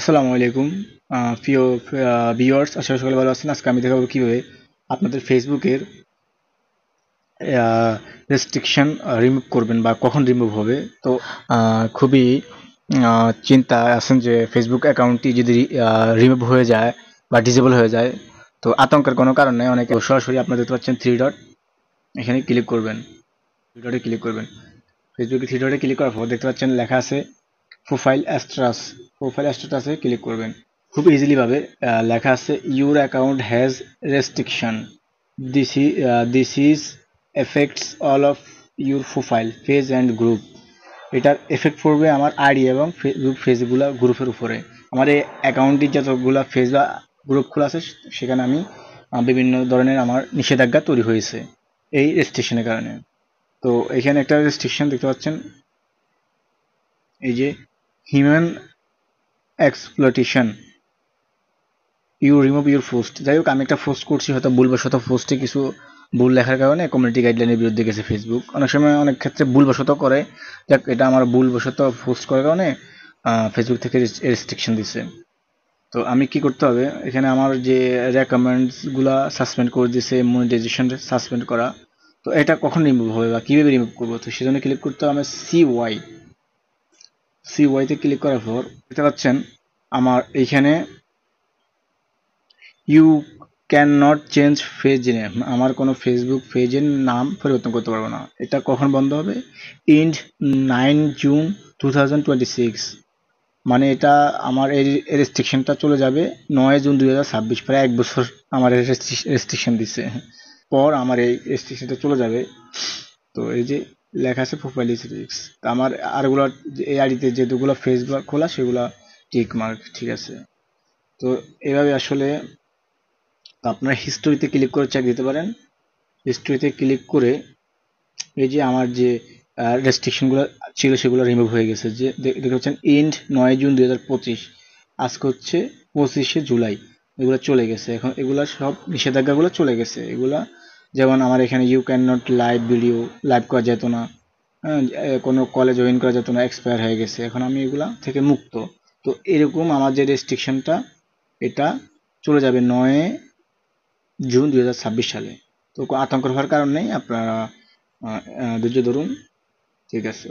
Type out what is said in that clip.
আসসালামু আলাইকুম প্রিয় ভিউয়ার্স, আশা করি সকলে ভালো আছেন। আজকে আমি দেখাবো কিভাবে আপনাদের ফেসবুকের রেস্ট্রিকশন রিমুভ করবেন বা কখন রিমুভ হবে। তো খুবই চিন্তা আছেন যে ফেসবুক অ্যাকাউন্টটি যদি রিমুভ হয়ে যায় বা ডিসেবল হয়ে যায়, তো আতঙ্কের কোনো কারণ নেই। অনেকে সরাসরি আপনারা দেখতে পাচ্ছেন থ্রি ডট, এখানে ক্লিক করবেন। থ্রি ডটে ক্লিক করবেন। ফেসবুকে থ্রি ডটে ক্লিক করার পর দেখতে পাচ্ছেন লেখা আছে প্রোফাইল স্ট্যাটাস। প্রোফাইল স্ট্যাটাসে ক্লিক করবেন। খুব ইজিলি ভাবে লেখা আছে your account has restriction, this is effects all of your profile page and group. এটার এফেক্ট পড়বে আমার আইডি এবং ফেসবুক পেজগুলো গ্রুপের উপরে। আমার এই অ্যাকাউন্টটি যতগুলো পেজ বা গ্রুপ খোলা আছে সেখানে আমি বিভিন্ন ধরনের আমার নিষেধাজ্ঞা তৈরি হয়েছে এই রেস্ট্রিকশনের কারণে। তো এখানে একটা রেস্ট্রিকশন দেখতে পাচ্ছেন, এই যে human exploitation, you remove your post. যাই হোক, আমি একটা পোস্ট করছি, হয়তো ভুলবশত পোস্টে কিছু ভুল লেখার কারণে কমিউনিটি গাইডলাইনের বিরুদ্ধে গেছে ফেসবুক। অনেক সময় অনেক ক্ষেত্রে ভুলবশত করে। যাক, এটা আমার ভুলবশত পোস্ট করার কারণে ফেসবুক থেকে রেস্ট্রিকশন দিছে। তো আমি কি করতে হবে, এখানে আমার যে রেকমেন্ডসগুলা সাসপেন্ড করে দিছে, মনিটাইজেশন সাসপেন্ড করা। তো এটা কখন রিমুভ হবে বা কীভাবে রিমুভ করবো, তো সেজন্য ক্লিক করতে হবে আমার সিওয়াইতে ক্লিক করার পর দেখতে পাচ্ছেন আমার এইখানে you can not change page name. আমার কোনো ফেসবুক পেজের নাম পরিবর্তন করতে পারবো না। এটা কখন বন্ধ হবে? ইন্ড 9 জুন 2026। মানে এটা আমার এই রেস্ট্রিকশনটা চলে যাবে 9 জুন 2026, প্রায় 1 বছর আমার রেস্ট্রিকশন দিচ্ছে। পর আমার এই রেস্ট্রিকশনটা চলে যাবে। তো এই যে লেখা আছে প্রোফাইল রিস্ট্রিক্স, আমার আরগুলো এই আইডিতে যেগুলো ফেসবুক খোলা সেগুলো টিক মার্ক, ঠিক আছে। তো এভাবে আসলে আপনার হিস্টোরিতে ক্লিক করে চেক দিতে পারেন। হিস্টোরিতে ক্লিক করে এই যে আমার যে রেস্ট্রিকশনগুলো ছিল সেগুলো রিমুভ হয়ে গেছে। যে দেখতে পাচ্ছেন ইন্ড 9 জুন 2025, আজকে হচ্ছে 25শে জুলাই, এগুলো চলে গেছে। এখন এগুলো সব নিষেধাজ্ঞাগুলো চলে গেছে। এগুলা যেমন আমার এখানে ইউ ক্যান নট লাইভ করা যেত না, কোনো কলে জয়েন করা যেত না, এক্সপায়ার হয়ে গেছে। এখন আমি এগুলা থেকে মুক্ত। তো এরকম আমার যে রেস্ট্রিকশনটা, এটা চলে যাবে 9 জুন 2026 সালে। তো আতঙ্ক হওয়ার কারণ নেই, আপনারা ধৈর্য ধরুন, ঠিক আছে।